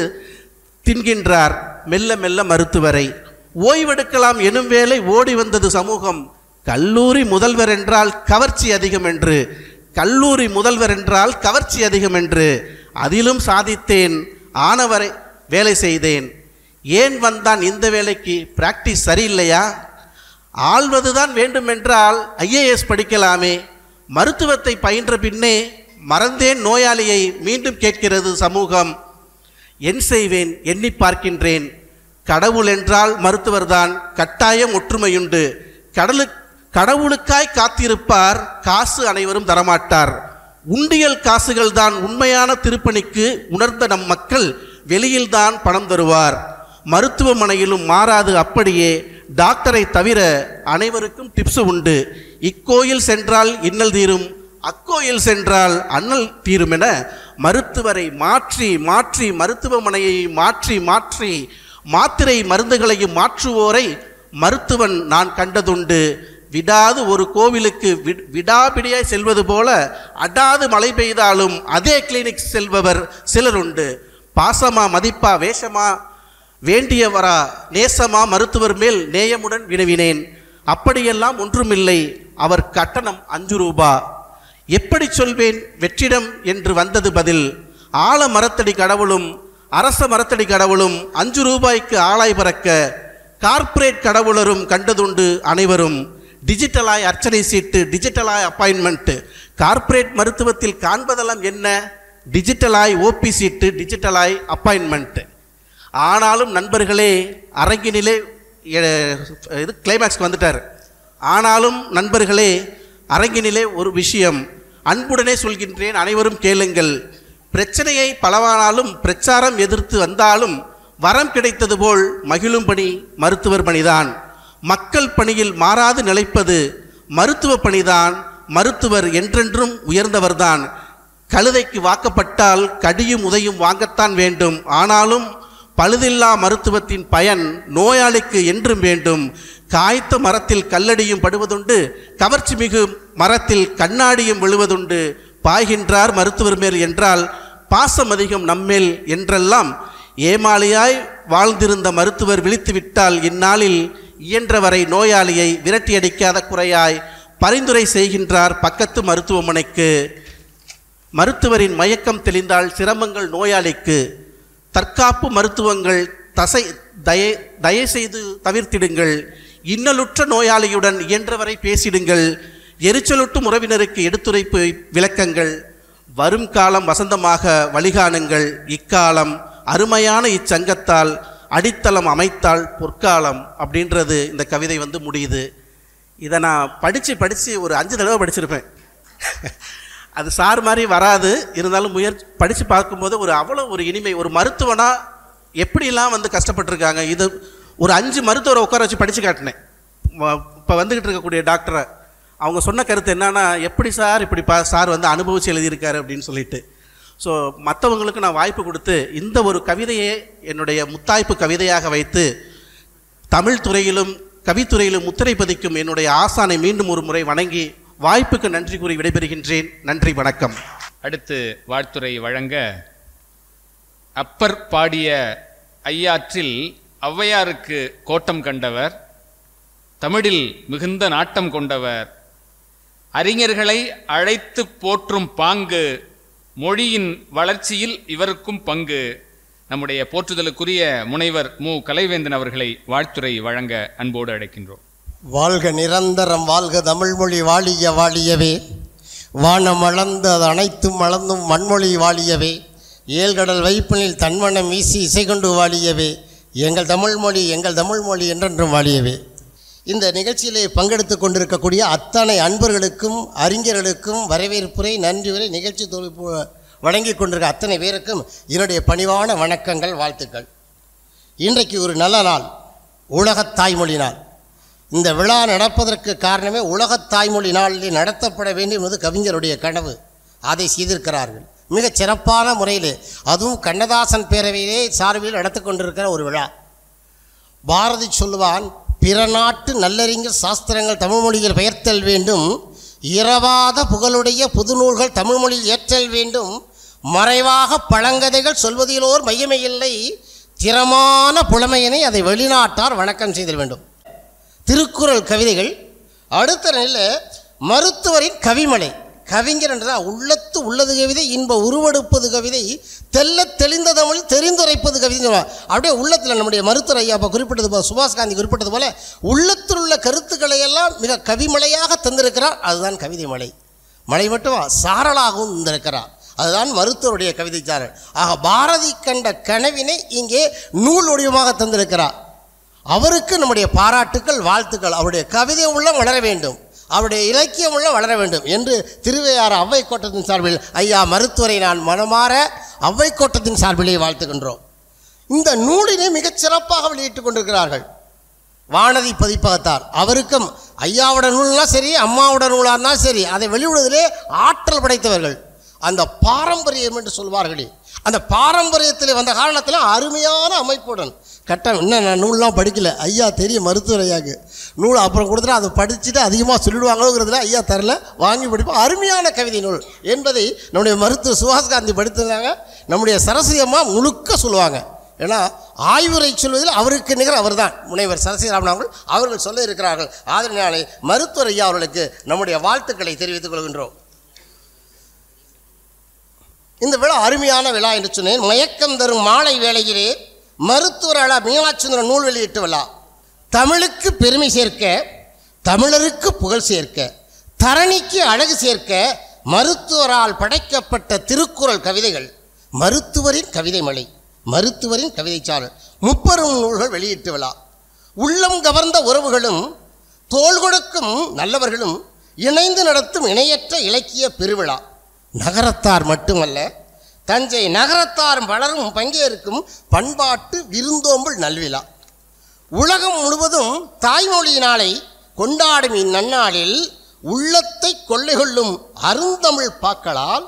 தின்கின்றார். மெல்ல மெல்ல மருத்துவரை ஓய்வெடுக்கலாம் எனும் வேளை ஓடி வந்தது சமூகம். கல்லூரி முதல்வர் என்றால் கவர்ச்சி அதிகம் என்று, கல்லூரி முதல்வர் என்றால் கவர்ச்சி அதிகம் என்று. அதிலும் சாதித்தேன். ஆனவரை வேலை செய்தேன். ஏன் வந்தான் இந்த வேலைக்கு? பிராக்டிஸ் சரியில்லையா? ஆள்வதுதான் வேண்டுமென்றால் IAS படிக்கலாமே. மருத்துவத்தை பயின்ற பின்னே மறந்தேன் நோயாளியை மீண்டும் கேட்கிறது சமூகம். என் செய்வேன் எண்ணி பார்க்கின்றேன். கடவுள் என்றால் மருத்துவர்தான், கட்டாயம் ஒற்றுமையுண்டு. கடவுளுக்காய் காத்திருப்பார், காசு அனைவரும் தரமாட்டார். உண்டியல் காசுகள் தான் உண்மையான திருப்பணிக்கு உணர்ந்த நம் மக்கள் வெளியில்தான் பணம் தருவார். மருத்துவமனையிலும் மாறாது அப்படியே. டாக்டரை தவிர அனைவருக்கும் டிப்ஸ் உண்டு. இக்கோயில் சென்றால் இன்னல் தீரும், அக்கோயில் சென்றால் அண்ணல் தீரும் என மருத்துவரை மாற்றி மாற்றி, மருத்துவமனையை மாற்றி மாற்றி, மாத்திரை மருந்துகளையும் மாற்றுவோரை மருத்துவன் நான் கண்டதுண்டு. விடாது ஒரு கோவிலுக்கு விடாபிடியாய் செல்வது போல அடாது மழை பெய்தாலும் அதே கிளினிக் செல்பவர் சிலர் உண்டு. பாசமா மதிப்பா வேஷமா வேண்டியவரா நேசமா மருத்துவர் மேல் நேயமுடன் வினவினேன். அப்படியெல்லாம் ஒன்றுமில்லை, அவர் கட்டணம் 5 ரூபா. எப்படி சொல்வேன் வெற்றிடம் என்று வந்தது பதில். ஆல மரத்தடி கடவுளும் அரச மரத்தடி கடவுளும் 5 ரூபாய்க்கு ஆளாய் பறக்க கார்ப்பரேட் கடவுளரும் கண்டதுண்டு அனைவரும். டிஜிட்டலாய் அர்ச்சனை சீட்டு, டிஜிட்டலாய் அப்பாயின்மெண்ட். கார்ப்பரேட் மருத்துவத்தில் காண்பதெல்லாம் என்ன? டிஜிட்டலாய் ஓபி சீட்டு, டிஜிட்டலாய் அப்பாயின்மெண்ட். ஆனாலும் நண்பர்களே, அரங்கினிலே இது கிளைமேக்ஸ்க்கு வந்துட்டார். ஆனாலும் நண்பர்களே, அரங்கினிலே ஒரு விஷயம் அன்புடனே சொல்கின்றேன், அனைவரும் கேளுங்கள். பிரச்சனையை பலவானாலும் பிரச்சாரம் எதிர்த்து வந்தாலும் வரம் கிடைத்தது போல் மகிழும் பணி மருத்துவர் பணிதான். மக்கள் பணியில் மாறாது நிலைப்பது மருத்துவ பணிதான். மருத்துவர் என்றென்றும் உயர்ந்தவர்தான். கழுதைக்கு வாக்கப்பட்டால் கடியும் உதையும் வாங்கத்தான் வேண்டும். ஆனாலும் பழுதில்லா மருத்துவத்தின் பயன் நோயாளிக்கு என்றும் வேண்டும். காய்த்த மரத்தில் கல்லடியும் படுவதுண்டு, கவர்ச்சி மிகு மரத்தில் கண்ணாடியும் விழுவதுண்டு. பாய்கின்றார் மருத்துவர் மேல் என்றால் பாசம் அதிகம் நம்மேல் என்றெல்லாம் ஏமாளியாய் வாழ்ந்திருந்த மருத்துவர் விழித்துவிட்டால் இந்நாளில் இயன்றவரை நோயாளியை விரட்டியடிக்காத குறையாய் பரிந்துரை செய்கின்றார் பக்கத்து மருத்துவமனைக்கு. மருத்துவரின் மயக்கம் தெளிந்தால் சிரமங்கள் நோயாளிக்கு. தற்காப்பு மருத்துவங்கள் தயவுசெய்து தவிர்த்திடுங்கள். இன்னலுற்ற நோயாளியுடன் இயன்றவரை பேசிடுங்கள். எரிச்சலுட்டும் உறவினருக்கு எடுத்துரைப்பு விளக்கங்கள். வரும் காலம் வசந்தமாக வழிகாணுங்கள். இக்காலம் அருமையான இச்சங்கத்தால் அடித்தளம் அமைத்தால் பொற்காலம் அப்படின்றது இந்த கவிதை முடியுது. இதை நான் படித்து ஒரு 5 தடவை படிச்சிருப்பேன். அது சார் மாதிரி வராது, இருந்தாலும் படித்து பார்க்கும்போது அவ்வளோ ஒரு இனிமை. ஒரு மருத்துவனாக எப்படிலாம் கஷ்டப்பட்டுருக்காங்க. இது ஒரு 5 மருத்துவரை உட்கார வச்சு படித்து காட்டினேன். இப்போ வந்துக்கிட்டு இருக்கக்கூடிய டாக்டரை அவங்க சொன்ன கருத்து என்னன்னா, எப்படி சார் இப்படி சார் அனுபவித்து எழுதியிருக்காரு அப்படின்னு சொல்லிட்டு. ஸோ மற்றவங்களுக்கு நான் வாய்ப்பு கொடுத்து இந்த ஒரு கவிதையை என்னுடைய முத்தாய்ப்பு கவிதையாக வைத்து தமிழ் துறையிலும் கவித்துறையிலும் முத்திரை பதிக்கும் என்னுடைய ஆசானை மீண்டும் ஒரு முறை வணங்கி வாய்ப்புக்கு நன்றி கூறி விடைபெறுகின்றேன். நன்றி, வணக்கம். அடுத்து வாழ்த்துரை வழங்க அப்பர் பாடிய ஐயாற்றில் ஔவையாருக்கு கோட்டம் கண்டவர், தமிழில் மிகுந்த நாட்டம் கொண்டவர், அறிஞர்களை அழைத்து போற்றும் பாங்கு, மொழியின் வளர்ச்சியில் இவருக்கும் பங்கு. நம்முடைய போற்றுதலுக்குரிய முனைவர் மு. கலைவேந்தன் அவர்களை வாழ்த்துரை வழங்க அன்போடு அழைக்கின்றோம். வாழ்க நிரந்தரம், வாழ்க தமிழ்மொழி வாழிய வாழியவே, வானம் அளந்து அது அனைத்தும் அளந்தும் வன்மொழி வாழியவே, ஏழ்கடல் வைப்பினில் தன்மனம் வீசி இசை கொண்டு வாழியவே, எங்கள் தமிழ்மொழி எங்கள் தமிழ்மொழி என்றென்றும் வாழியவே. இந்த நிகழ்ச்சியிலே பங்கெடுத்து கொண்டிருக்கக்கூடிய அத்தனை அன்பர்களுக்கும் அறிஞர்களுக்கும் வரவேற்புரை, நன்றியுரை, நிகழ்ச்சி தொகுப்பு வழங்கி கொண்டிருக்க அத்தனை பேருக்கும் என்னுடைய பணிவான வணக்கங்கள், வாழ்த்துக்கள். இன்றைக்கு ஒரு நல்ல நாள், உலகத் தாய்மொழி நாள். இந்த விழா நடப்பதற்கு காரணமே உலகத் தாய்மொழி நாளில் நடத்தப்பட வேண்டும் என்பது கவிஞருடைய கனவு. அதை செய்திருக்கிறார்கள் மிகச் சிறப்பான முறையில். அதுவும் கண்ணதாசன் பேரவையிலே சார்பில் நடத்தி கொண்டிருக்கிற ஒரு விழா. பாரதி சொல்லுவான், பிற நாட்டு நல்லறிஞர் சாஸ்திரங்கள் தமிழ்மொழியில் பெயர்த்தல் வேண்டும், இரவாத புகழுடைய புதுநூல்கள் தமிழ்மொழியில் ஏற்றல் வேண்டும், மறைவாக பழங்கதைகள் சொல்வதிலோர் மையமே இல்லை, திறமான புலமையினை அதை வெளிநாட்டார் வணக்கம் செய்தல் வேண்டும். திருக்குறள் கவிதைகள். அடுத்த நிலையில் மருத்துவரின் கவிமலை. கவிஞர் என்றால் உள்ளத்து உள்ளது கவிதை, இன்ப உருவெடுப்பது கவிதை, தெல்ல தெளிந்த தமிழ் தெரிந்துரைப்பது கவிதை. அப்படியே உள்ளத்தில் நம்முடைய மருத்துவர் ஐயா அப்போ குறிப்பிட்டது போல், சுபாஷ் காந்தி குறிப்பிட்டது போல உள்ளத்தில் உள்ள கருத்துக்களை எல்லாம் மிக கவிமலையாக தந்திருக்கிறார். அதுதான் கவிதை மலை. மலை மட்டும் சாரலாகவும் தந்திருக்கிறார். அதுதான் மருத்துவருடைய கவிதைச்சாரல். ஆக பாரதி கண்ட கனவினை இங்கே நூல் வடிவமாக தந்திருக்கிறார். அவருக்கு நம்முடைய பாராட்டுக்கள், வாழ்த்துக்கள். அவருடைய கவிதை உள்ளம் வளர வேண்டும், அவருடைய இலக்கியம் உள்ள வளர வேண்டும் என்று திருவையாறு அவ்வை கோட்டத்தின் சார்பில் ஐயா மருத்துவரை நான் மனமாற அவ்வை கோட்டத்தின் சார்பிலே வாழ்த்துகின்றோம். இந்த நூலினை மிகச் சிறப்பாக வெளியிட்டுக் கொண்டிருக்கிறார்கள் வானதி பதிப்பகத்தார். அவருக்கும் ஐயாவோட நூல்னா சரி, அம்மாவோட நூலாக இருந்தாலும் சரி, அதை வெளியிடுவதிலே ஆற்றல் படைத்தவர்கள். அந்த பாரம்பரியம் என்று சொல்வார்களே, அந்த பாரம்பரியத்தில் வந்த காரணத்தில் அருமையான அமைப்புடன் கட்டம். இன்னும் நான் நூல்லாம் படிக்கல, ஐயா தெரியும் மருத்துவர் ஐயாவுக்கு. நூல் அப்புறம் கொடுத்துட்டு அதை படிச்சுட்டு அதிகமாக சொல்லிடுவாங்களோங்கிறதுல ஐயா தரல, வாங்கி படிப்போம். அருமையான கவிதை நூல் என்பதை நம்முடைய மருத்துவர் சுஹாஸ் காந்தி படித்திருந்தாங்க. நம்முடைய சரஸ்வதி அம்மா முழுக்க சொல்லுவாங்க. ஏன்னா ஆய்வுரை சொல்வதில் அவருக்கு நிகர் அவர் தான் முனைவர் சரஸ்வதி ராமன் அவர்கள் சொல்ல இருக்கிறார்கள். ஆதரனாலே மருத்துவர் ஐயா அவர்களுக்கு நம்முடைய வாழ்த்துக்களை தெரிவித்துக் கொள்கின்றோம். இந்த விழா அருமையான விழா என்று சொன்னேன். மயக்கம் தரும் மாலை வேளையிலே மருத்துவர் அழ மீனாட்சிசுந்தரம் நூல் வெளியிட்டு விழா. தமிழுக்கு பெருமை சேர்க்க, தமிழருக்கு புகழ் சேர்க்க, தரணிக்கு அழகு சேர்க்க மருத்துவரால் படைக்கப்பட்ட திருக்குறள் கவிதைகள், மருத்துவரின் கவிதை மலை, மருத்துவரின் கவிதைச்சாரல், 30 நூல்கள் வெளியிட்டு விழா. உள்ளம் கவர்ந்த உறவுகளும் தோள் கொடுக்கும் நல்லவர்களும் இணைந்து நடத்தும் இணையற்ற இலக்கிய பெருவிழா. நகரத்தார் மட்டுமல்ல, தஞ்சை நகரத்தார் பலரும் பங்கேற்கும் பண்பாட்டு விருந்தோம்பல் நல்விழா. உலகம் முழுவதும் தாய்மொழியினாலை கொண்டாடும் இந்நன்னாளில் உள்ளத்தை கொள்ளை கொள்ளும் அருந்தமிழ் பாக்களால்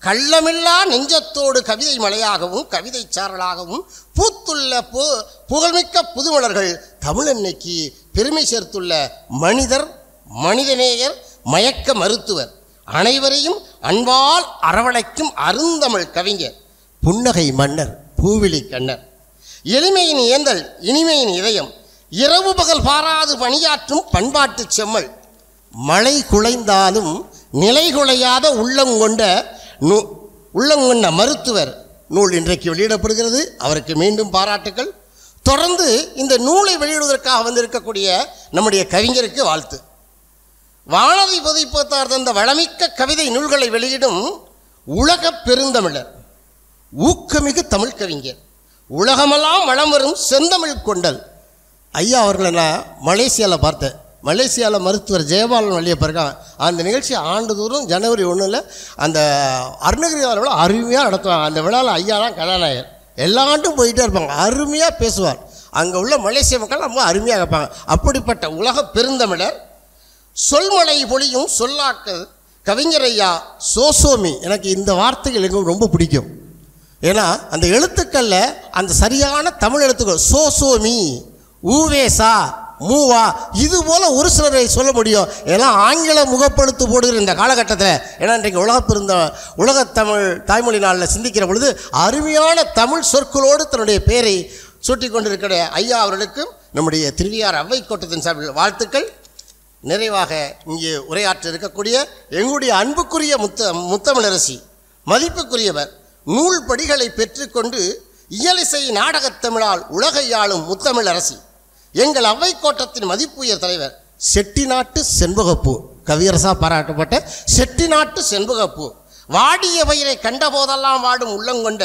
கள்ளமில்லா நெஞ்சத்தோடு கவிதை மலையாகவும் கவிதை சாரலாகவும் பூத்துள்ள புகழ்மிக்க புதுமலர்கள் தமிழன்னைக்கு பெருமை சேர்த்துள்ள மனிதர், மனிதநேயர், மயக்க மருத்துவர், அனைவரையும் அன்பால் அரவணைக்கும் அருந்தமிழ் கவிஞர், புன்னகை மன்னர், பூவிழி கண்ணர், எளிமையின் ஏந்தல், இனிமையின் இதயம், இரவு பகல் பாராது பணியாற்றும் பண்பாட்டு செம்மல், மழை குலைந்தாலும் நிலை குலையாத உள்ளங்கொண்ட மருத்துவர் நூல் இன்றைக்கு வெளியிடப்படுகிறது. அவருக்கு மீண்டும் பாராட்டுக்கள். தொடர்ந்து இந்த நூலை வெளியிடுவதற்காக வந்திருக்கக்கூடிய நம்முடைய கவிஞருக்கு வாழ்த்து. வானதி பதிப்பகத்தார் தந்த வளமிக்க கவிதை நூல்களை வெளியிடும் உலக பெருந்தமிழர், ஊக்கமிகு தமிழ் கவிஞர், உலகமெல்லாம் வளம் வரும் செந்தமிழ் கொண்டல் ஐயா அவர்களை நான் மலேசியாவில் பார்த்தேன். மலேசியாவில் மருத்துவர் ஜெயபாலன் வழியாக இருக்காங்க. அந்த நிகழ்ச்சி ஆண்டுதோறும் ஜனவரி 1 அந்த அருணகிரி விழா அருமையாக நடத்துவாங்க. அந்த விழாவில் ஐயா தான் கதாநாயகர். எல்லா ஆண்டும் போயிட்டே இருப்பாங்க, அருமையாக பேசுவார். அங்கே உள்ள மலேசிய மக்கள் ரொம்ப அருமையாக இருப்பாங்க. அப்படிப்பட்ட உலக பெருந்தமிழர், சொல்மலை பொழியும் சொல்லாக்க கவிஞர் ஐயா சோசோமி. எனக்கு இந்த வார்த்தைகள் எனக்கு ரொம்ப பிடிக்கும். ஏன்னா அந்த எழுத்துக்களில் அந்த சரியான தமிழ் எழுத்துக்கள் சோசோமி, ஊவேசா, மூவா, இது போல் ஒரு சிலரை சொல்ல முடியும். ஏன்னா ஆங்கில முகப்படுத்து போடுகிற இந்த காலகட்டத்தில், ஏன்னா இன்றைக்கு உலகத்தமிழ் தாய்மொழி நாளில் சிந்திக்கிற பொழுது அருமையான தமிழ் சொற்களோடு தன்னுடைய பெயரை சூட்டி கொண்டிருக்கிற ஐயா அவர்களுக்கும் நம்முடைய திருவையாறு அவ்வை கோட்டத்தின் சார்பில் வாழ்த்துக்கள். நிறைவாக இங்கே உரையாற்ற இருக்கக்கூடிய எங்களுடைய அன்புக்குரிய முத்தமிழரசி, மதிப்புக்குரியவர், நூல் படிகளை பெற்றுக்கொண்டு இயலிசை நாடகத் தமிழால் உலகையாளும் முத்தமிழரசி, எங்கள் அவ்வை கோட்டத்தின் மதிப்புயர் தலைவர் செட்டிநாட்டு செண்பகப்பூ, கவியரசாக பாராட்டப்பட்ட செட்டிநாட்டு செண்பகப்பூ, வாடிய பயிரை கண்டபோதெல்லாம் வாடும் உள்ளங்கொண்ட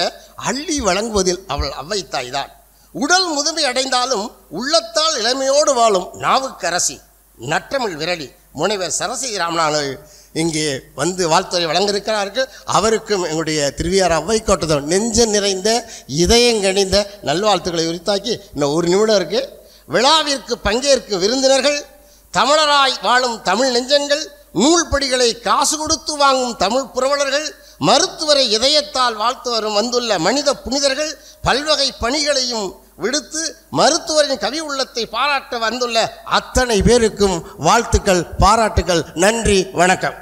அள்ளி வழங்குவதில் அவள் அவ்வை தாய் தான். உடல் முதுமை அடைந்தாலும் உள்ளத்தால் இளமையோடு வாழும் நாவுக்கரசி, நற்றமிழ் விரலி முனைவர் சரஸ்வதி ராமன் இங்கே வந்து வாழ்த்துறை வழங்கியிருக்கிறார்கள். அவருக்கும் எங்களுடைய திருவையாறு அவ்வை கோட்டத்தின் நெஞ்ச நிறைந்த இதயங்கணிந்த நல்வாழ்த்துக்களை உரித்தாக்கி இன்னும் 1 நிமிடம் இருக்குது. விழாவிற்கு பங்கேற்கும் விருந்தினர்கள், தமிழராய் வாழும் தமிழ் நெஞ்சங்கள், நூல்படிகளை காசு கொடுத்து வாங்கும் தமிழ் புரவலர்கள், மருத்துவரை இதயத்தால் வாழ்த்து வரும் வந்துள்ள மனித புனிதர்கள், பல்வகை பணிகளையும் விடுத்து மருத்துவரின் கவி உள்ளத்தை பாராட்ட வந்துள்ள அத்தனை பேருக்கும் வாழ்த்துக்கள், பாராட்டுக்கள். நன்றி, வணக்கம்.